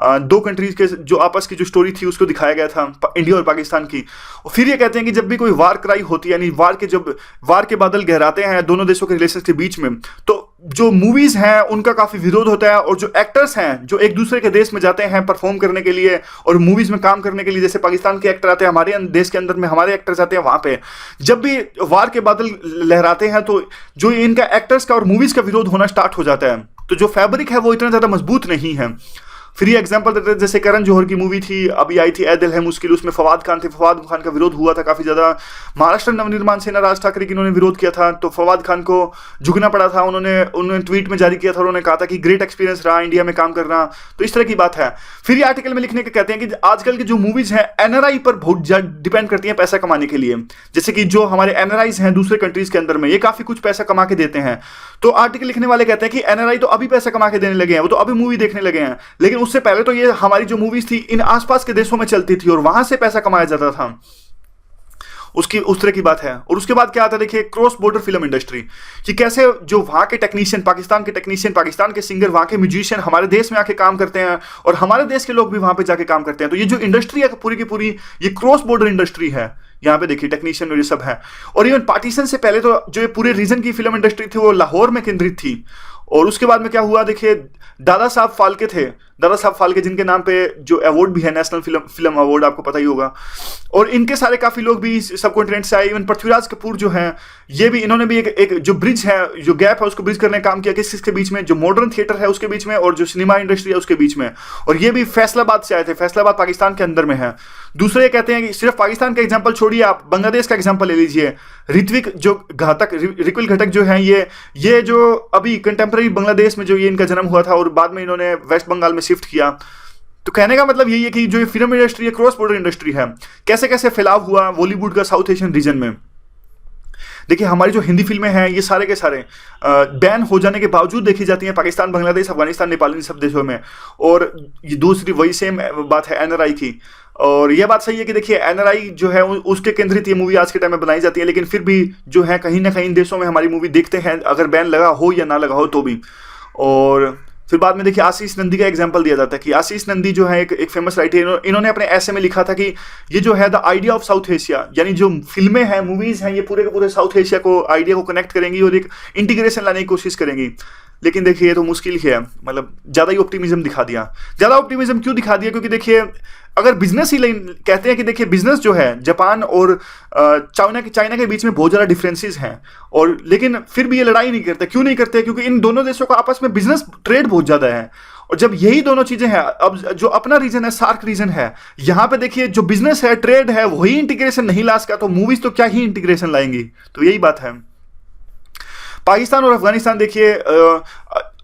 दो कंट्रीज के जो आपस की जो स्टोरी थी उसको दिखाया गया था, इंडिया और पाकिस्तान की। और फिर ये कहते हैं कि जब भी कोई वार क्राई होती है, यानी जब वार के बादल गहराते हैं दोनों देशों के रिलेशन के बीच में, तो जो मूवीज हैं उनका काफी विरोध होता है। और जो एक्टर्स हैं जो एक दूसरे के देश में जाते हैं परफॉर्म करने के लिए और मूवीज में काम करने के लिए, जैसे पाकिस्तान के एक्टर आते हैं हमारे देश के अंदर में, हमारे एक्टर्स आते हैं वहां पे, जब भी वार के बादल लहराते हैं तो जो इनका एक्टर्स का और मूवीज का विरोध होना स्टार्ट हो जाता है। तो जो फैब्रिक है वो इतना ज्यादा मजबूत नहीं है। फिर ये एग्जांपल देते हैं, जैसे करण जौहर की मूवी थी अभी आई थी ऐ दिल है मुश्किल, उसमें फवाद खान थे, फवाद खान का विरोध हुआ था काफी ज्यादा। महाराष्ट्र नवनिर्माण सेना राज ठाकरे की इन्होंने विरोध किया था, तो फवाद खान को झुकना पड़ा था। उन्होंने ट्वीट में जारी किया था, उन्होंने कहा था कि ग्रेट एक्सपीरियंस रहा इंडिया में काम करना। तो इस तरह की बात है। फिर ये आर्टिकल में लिखने के कहते हैं कि आजकल की जो मूवीज हैं एनआरआई पर बहुत डिपेंड करती हैं पैसा कमाने के लिए। जैसे कि जो हमारे एनआरआईज हैं दूसरे कंट्रीज के अंदर में, ये काफी कुछ पैसा कमा के देते हैं। तो आर्टिकल लिखने वाले कहते हैं कि एनआरआई तो अभी पैसा कमा के देने लगे हैं, वो तो अभी मूवी देखने लगे हैं, लेकिन उससे पहले तो ये हमारी जो मूवीज थी इन आसपास के देशों में चलती थी और वहां से पैसा कमाया जाता था। उस तरह की बात है। और उसके बाद क्या आता है देखिए क्रॉस बॉर्डर फिल्म इंडस्ट्री, कि कैसे जो वहां के टेक्नीशियन, पाकिस्तान के टेक्नीशियन, पाकिस्तान के सिंगर, वहां के म्यूजिशियन हमारे देश में आके काम करते हैं और हमारे देश के लोग भी वहां पे जाके काम करते हैं। तो ये जो इंडस्ट्री है पूरी की पूरी ये क्रॉस बॉर्डर इंडस्ट्री है। यहाँ पे देखिए टेक्नीशियन और ये सब है। और इवन पार्टीशन से पहले तो जो ये पूरे रीजन की फिल्म इंडस्ट्री थी वो लाहौर में केंद्रित थी। और उसके बाद में क्या हुआ देखिए, दादा साहब फाल्के थे, दादा साहब फाल्के जिनके नाम पे जो अवार्ड भी है नेशनल फिल्म अवार्ड, आपको पता ही होगा। और इनके सारे काफी लोग भी सब कॉन्टिनेंट से आए। इवन पृथ्वीराज कपूर जो हैं ये भी, इन्होंने भी एक जो ब्रिज है, जो गैप है उसको ब्रिज करने का काम किया किसके बीच में, जो मॉडर्न थिएटर है उसके बीच में और जो सिनेमा इंडस्ट्री है उसके बीच में। और ये भी फैसलाबाद से आए थे, फैसलाबाद पाकिस्तान के अंदर में है। दूसरे कहते हैं कि सिर्फ पाकिस्तान का एग्जाम्पल छोड़िए, आप बांग्लादेश का एग्जाम्पल ले लीजिए। ऋत्विक जो रिकुल घटक जो है, ये जो अभी कंटेम्प्रेरी बांग्लादेश में जो ये इनका जन्म हुआ था और बाद में इन्होंने वेस्ट बंगाल में शिफ्ट किया। तो कहने का मतलब यही है कि जो ये फिल्म इंडस्ट्री है क्रॉस बॉर्डर इंडस्ट्री है, कैसे कैसे फैलाव हुआ बॉलीवुड का साउथ एशियन रीजन में। देखिए हमारी जो हिंदी फिल्में हैं ये सारे के सारे बैन हो जाने के बावजूद देखी जाती हैं पाकिस्तान, बांग्लादेश, अफगानिस्तान, नेपाल, इन सब देशों में। और ये दूसरी वही सेम बात है एनआरआई की। और यह बात सही है कि देखिए एनआरआई जो है उसके केंद्रित ये मूवी आज के टाइम में बनाई जाती है, लेकिन फिर भी जो है कहीं ना कहीं इन देशों में हमारी मूवी देखते हैं, अगर बैन लगा हो या ना लगा हो तो भी। और फिर बाद में देखिए आशीष नंदी का एग्जांपल दिया जाता है कि आशीष नंदी जो है एक फेमस राइटर, इन्होंने अपने ऐसे में लिखा था कि ये जो है the idea of South Asia, यानी जो फिल्में हैं, मूवीज हैं, ये पूरे के पूरे साउथ एशिया को आइडिया को कनेक्ट करेंगी और एक इंटीग्रेशन लाने की कोशिश करेंगी। लेकिन देखिए ये तो मुश्किल ही है, मतलब ज़्यादा ही ऑप्टिमिज्म दिखा दिया। ज़्यादा ऑप्टिमिज्म क्यों दिखा दिया? क्योंकि देखिए अगर बिजनेस ही कहते हैं कि देखिए बिजनेस जो है जापान और चाइना के बीच में बहुत ज़्यादा डिफरेंसेस हैं, और लेकिन फिर भी ये लड़ाई नहीं करते। क्यों नहीं करते? क्योंकि इन दोनों देशों का आपस में बिजनेस ट्रेड बहुत ज़्यादा है। और जब यही दोनों चीज़ें हैं, अब जो अपना रीजन है सार्क रीजन है, यहाँ पे देखिए जो बिजनेस है, ट्रेड है, वही इंटीग्रेशन नहीं ला सका तो मूवीज तो क्या ही इंटीग्रेशन लाएंगी। तो यही बात है। पाकिस्तान और अफगानिस्तान देखिए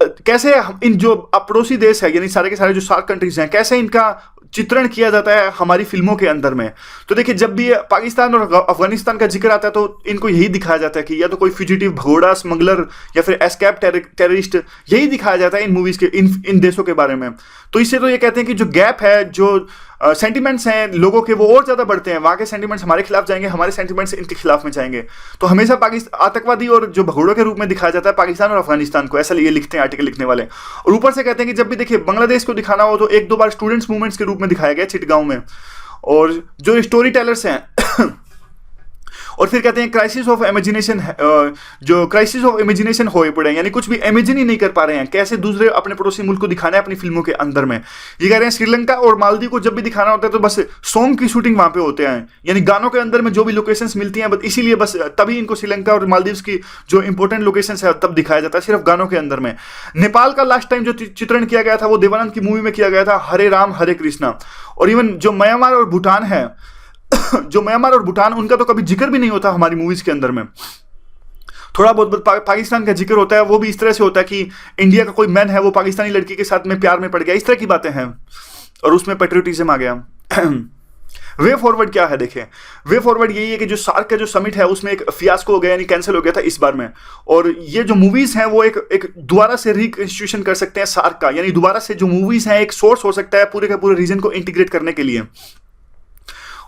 कैसे इन जो पड़ोसी देश है, यानी सारे के सारे जो सार्क कंट्रीज हैं, कैसे इनका चित्रण किया जाता है हमारी फिल्मों के अंदर में। तो देखिए जब भी पाकिस्तान और अफगानिस्तान का जिक्र आता है तो इनको यही दिखाया जाता है कि या तो कोई फ्यूजिटिव भगोड़ा स्मगलर या फिर एस्केप टेररिस्ट, यही दिखाया जाता है इन मूवीज के इन देशों के बारे में। तो इससे तो ये कहते हैं कि जो गैप है, जो सेंटिमेंट्स हैं लोगों के, वो और ज़्यादा बढ़ते हैं। वहाँ के सेंटिमेंट्स हमारे खिलाफ जाएंगे, हमारे सेंटिमेंट्स इनके खिलाफ में जाएंगे। तो हमेशा पाकिस्तान आतंकवादी और जो भगोड़ों के रूप में दिखाया जाता है पाकिस्तान और अफगानिस्तान को, ऐसा ये लिखते हैं आर्टिकल लिखने वाले। और ऊपर से कहते हैं कि जब भी देखिए बांग्लादेश को दिखाना हो तो एक दो बार स्टूडेंट्स मूवमेंट्स के रूप में दिखाया गया चिटगांव में। और जो स्टोरी टेलर्स हैं और फिर कहते हैं क्राइसिस ऑफ इमेजिनेशन, जो क्राइसिस ऑफ इमेजिनेशन होए पड़े, यानी कुछ भी इमेजिन ही नहीं कर पा रहे हैं कैसे दूसरे अपने पड़ोसी मुल्क को दिखाना है अपनी फिल्मों के अंदर में। ये कह रहे हैं श्रीलंका और मालदीव को जब भी दिखाना होता है तो बस सॉन्ग की शूटिंग वहां पे होते हैं, यानी गानों के अंदर में जो भी लोकेशंस मिलती हैं, बस इसीलिए बस तभी इनको श्रीलंका और मालदीव की जो इंपॉर्टेंट लोकेशंस है तब दिखाया जाता है सिर्फ गानों के अंदर में। नेपाल का लास्ट टाइम जो चित्रण किया गया था वो देवानंद की मूवी में किया गया था, हरे राम हरे कृष्णा। और इवन जो म्यांमार और भूटान है जो म्यांमार और भूटान, उनका तो कभी जिक्र भी नहीं होता हमारी मूवीज के अंदर में। थोड़ा बहुत पाकिस्तान का जिक्र होता है, वो भी इस तरह से होता है कि इंडिया का कोई मैन है वो पाकिस्तानी लड़की के साथ में प्यार में पड़ गया, इस तरह की बातें हैं, और उसमें पेट्रियोटिज्म आ गया। वे फॉरवर्ड क्या है देखें, वे फॉरवर्ड यही है कि जो सार्क का जो समिट है उसमें एक फियास्को हो गया, यानी कैंसिल हो गया था इस बार में। और ये जो मूवीज हैं वो एक दोबारा से रिकंस्टिट्यूशन कर सकते हैं सार्क का, यानी दोबारा से जो मूवीज हैं एक सोर्स हो सकता है पूरे के पूरे रीजन को इंटीग्रेट करने के लिए।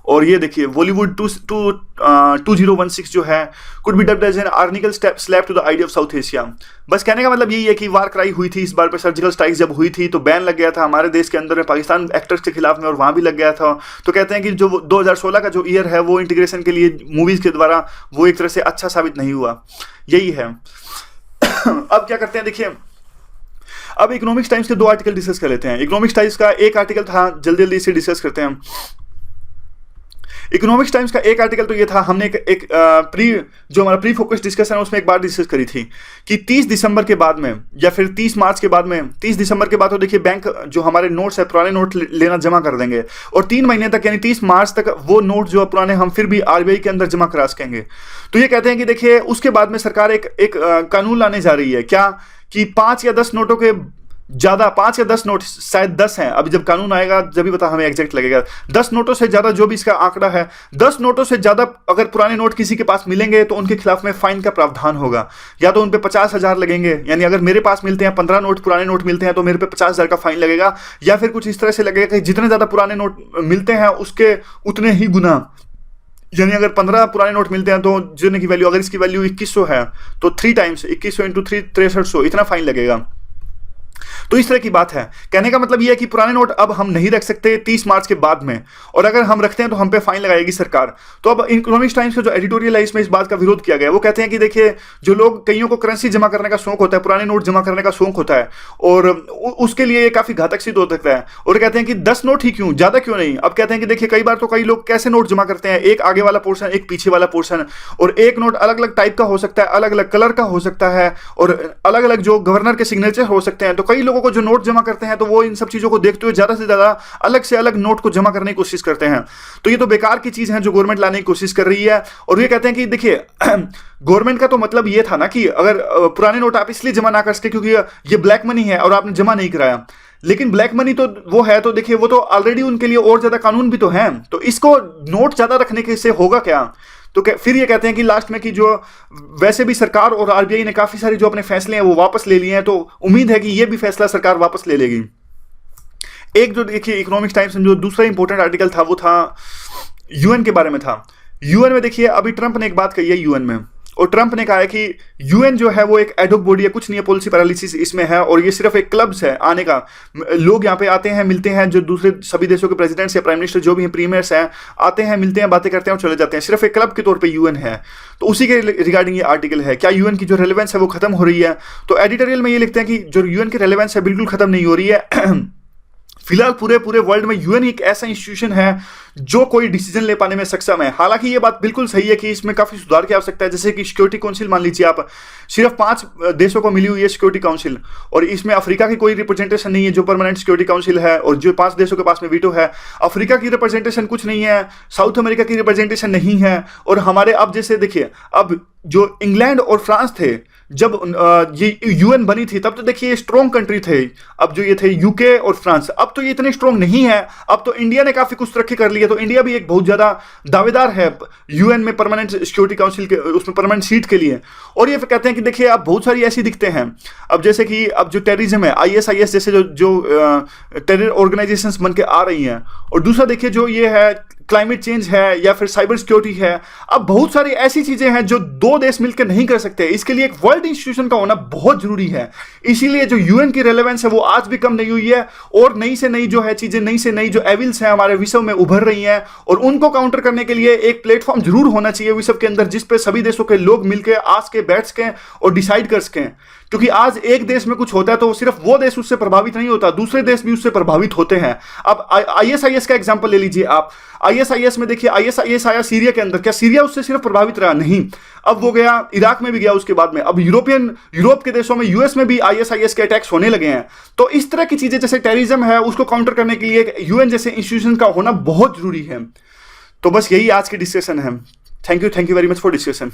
और ये देखिए बॉलीवुड 2016 जो है could be dubbed as an ironical slap to the idea of South Asia. बस कहने का मतलब यही है कि वार क्राई हुई थी इस बार पे, सर्जिकल स्ट्राइक जब हुई थी तो बैन लग गया था हमारे देश के अंदर में पाकिस्तान एक्टर्स के खिलाफ में, और वहां भी लग गया था। तो कहते हैं कि जो 2016 का जो ईयर है वो इंटीग्रेशन के लिए मूवीज के द्वारा वो एक तरह से अच्छा साबित नहीं हुआ, यही है। अब क्या करते हैं देखिए, अब इकोनॉमिक्स टाइम्स के 2 आर्टिकल डिस्कस कर लेते हैं। इकोनॉमिक्स टाइम्स का एक आर्टिकल था, जल्दी जल्दी से डिस्कस करते हैं। इकोनॉमिक्स टाइम्स का एक आर्टिकल तो ये था, हमने जो हमारा प्री फोकस डिस्कशन है उसमें एक बार डिस्कस करी थी कि 30 दिसंबर के बाद में या फिर 30 मार्च के बाद में, 30 दिसंबर के बाद तो देखिए बैंक जो हमारे नोट्स है पुराने नोट लेना जमा कर देंगे, और 3 महीने तक यानी 30 मार्च तक वो नोट जो पुराने हम फिर भी आरबीआई के अंदर जमा करा सकेंगे। तो ये कहते हैं कि देखिए उसके बाद में सरकार एक कानून लाने जा रही है, क्या कि 5 या 10 नोटों के ज्यादा, 5 या 10 नोट, शायद 10 हैं, अभी जब कानून आएगा जब भी पता हमें एग्जैक्ट लगेगा। 10 नोटों से ज्यादा जो भी इसका आंकड़ा है, 10 नोटों से ज्यादा अगर पुराने नोट किसी के पास मिलेंगे तो उनके खिलाफ में फाइन का प्रावधान होगा, या तो उन पे 50,000 लगेंगे, यानी अगर मेरे पास मिलते हैं 15 नोट, पुराने नोट मिलते हैं तो मेरे पे 50,000 का फाइन लगेगा, या फिर कुछ इस तरह से लगेगा कि जितने ज्यादा पुराने नोट मिलते हैं उसके उतने ही गुना, यानी अगर 15 पुराने नोट मिलते हैं तो जितने की वैल्यू, अगर इसकी वैल्यू 2100 है तो 3 टाइम्स 2100 इंटू 3 6300 इतना फाइन लगेगा। तो इस तरह की बात है। कहने का मतलब यह है कि पुराने नोट अब हम नहीं रख सकते 30 मार्च के बाद में, और अगर हम रखते हैं तो हम पे फाइन लगाएगी सरकार। तो अब इकोनॉमिक्स टाइम्स का जो एडिटोरियल है इसमें इस बात का विरोध किया गया। वो कहते हैं कि देखिए जो लोग, कईयों को करेंसी जमा करने का शौक होता है, पुराने नोट जमा करने का शौक होता है, और उसके लिए ये काफी घातक सिद्ध हो सकता है। और कहते हैं कि 10 नोट ही क्यों, ज्यादा क्यों नहीं। अब कहते हैं कि देखिए कई बार तो कई लोग कैसे नोट जमा करते हैं, एक आगे वाला पोर्शन, एक पीछे वाला पोर्शन, और एक नोट अलग अलग टाइप का हो सकता है, अलग अलग कलर का हो सकता है, और अलग अलग जो गवर्नर के सिग्नेचर हो सकते हैं। तो कई लोगों को जो नोट जमा करते हैं तो वो इन सब चीजों को देखते हुए ज्यादा से ज्यादा अलग से अलग नोट को जमा करने की कोशिश करते हैं। तो ये तो बेकार की चीज है जो गवर्नमेंट लाने की कोशिश कर रही है। और ये कहते हैं कि देखिए गवर्नमेंट का तो मतलब ये था ना कि अगर पुराने नोट आप इसलिए जमा ना कर सके क्योंकि ये ब्लैक मनी है और आपने जमा नहीं कराया, लेकिन ब्लैक मनी तो वो है, तो देखिए वो तो ऑलरेडी उनके लिए और ज्यादा कानून भी तो है, तो इसको नोट ज्यादा रखने के से होगा क्या। तो फिर ये कहते हैं कि लास्ट में कि जो वैसे भी सरकार और आरबीआई ने काफी सारे जो अपने फैसले हैं वो वापस ले लिए हैं, तो उम्मीद है कि ये भी फैसला सरकार वापस ले लेगी। एक जो देखिए इकोनॉमिक्स टाइम्स में जो दूसरा इंपॉर्टेंट आर्टिकल था वो था यूएन के बारे में था। यूएन में देखिए अभी ट्रंप ने एक बात कही है यूएन में, और ट्रंप ने कहा है कि यूएन जो है वो एक एडहॉक बॉडी है, कुछ नहीं है, पॉलिसी पैरालिसिस इसमें है, और ये सिर्फ एक क्लब्स है आने का। लोग यहाँ पे आते हैं, मिलते हैं, जो दूसरे सभी देशों के प्रेसिडेंट्स या प्राइम मिनिस्टर जो भी हैं, प्रीमियर्स हैं, आते हैं, मिलते हैं, बातें करते हैं और चले जाते हैं। सिर्फ एक क्लब के तौर पे यूएन है। तो उसी के रिगार्डिंग ये आर्टिकल है, क्या यूएन की जो रेलेवेंस है वो खत्म हो रही है। तो एडिटोरियल में ये लिखते हैं कि जो यूएन की रेलेवेंस है बिल्कुल खत्म नहीं हो रही है। फिलहाल पूरे वर्ल्ड में यूएन एक ऐसा इंस्टीट्यूशन है जो कोई डिसीजन ले पाने में सक्षम है। हालांकि ये बात बिल्कुल सही है कि इसमें काफी सुधार की आवश्यकता है। जैसे कि सिक्योरिटी काउंसिल मान लीजिए आप, सिर्फ 5 देशों को मिली हुई है सिक्योरिटी काउंसिल, और इसमें अफ्रीका की कोई रिप्रेजेंटेशन नहीं है जो परमानेंट सिक्योरिटी काउंसिल है, और जो 5 देशों के पास में वीटो है। अफ्रीका की रिप्रेजेंटेशन कुछ नहीं है, साउथ अमेरिका की रिप्रेजेंटेशन नहीं है, और हमारे अब जैसे देखिए अब जो इंग्लैंड और फ्रांस थे जब ये यूएन बनी थी तब तो देखिए स्ट्रॉन्ग कंट्री थे। अब जो ये थे यूके और फ्रांस, अब तो ये इतने स्ट्रॉन्ग नहीं है। अब तो इंडिया ने काफी कुछ तरक्की कर ली है, तो इंडिया भी एक बहुत ज्यादा दावेदार है यूएन में परमानेंट सिक्योरिटी काउंसिल के, उसमें परमानेंट सीट के लिए। और ये कहते हैं कि देखिए अब बहुत सारी ऐसी दिखते हैं, अब जैसे कि अब जो टेररिज्म है, आईएसआईएस जैसे जो टेरर ऑर्गेनाइजेशंस बन के आ रही हैं, और दूसरा देखिए जो ये है क्लाइमेट चेंज है या फिर साइबर सिक्योरिटी है। अब बहुत सारी ऐसी चीजें हैं जो दो देश मिलकर नहीं कर सकते, इसके लिए एक वर्ल्ड इंस्टीट्यूशन का होना बहुत जरूरी है। इसीलिए जो यूएन की रेलेवेंस है वो आज भी कम नहीं हुई है, और नई से नई जो है चीजें, नई से नई जो एविल्स हैं हमारे विश्व में उभर रही हैं, और उनको काउंटर करने के लिए एक प्लेटफॉर्म जरूर होना चाहिए विश्व के अंदर, जिस पे सभी देशों के लोग मिलकर आ सके, बैठ सकें और डिसाइड कर सकें। क्योंकि आज एक देश में कुछ होता है तो सिर्फ वो देश उससे प्रभावित नहीं होता, दूसरे देश भी उससे प्रभावित होते हैं। अब आईएसआईएस का एग्जांपल ले लीजिए आप। आईएसआईएस में देखिए, आईएसआईएस आया सीरिया के अंदर, क्या सीरिया उससे सिर्फ प्रभावित रहा? नहीं, अब वो गया इराक में भी गया उसके बाद में, अब यूरोप के देशों में, यूएस में भी आईएसआईएस के अटैक्स होने लगे हैं। तो इस तरह की चीजें जैसे टेररिज्म है उसको काउंटर करने के लिए यूएन जैसे इंस्टीट्यूशन का होना बहुत जरूरी है। तो बस यही आज की डिस्कशन है। Thank you very much for discussion.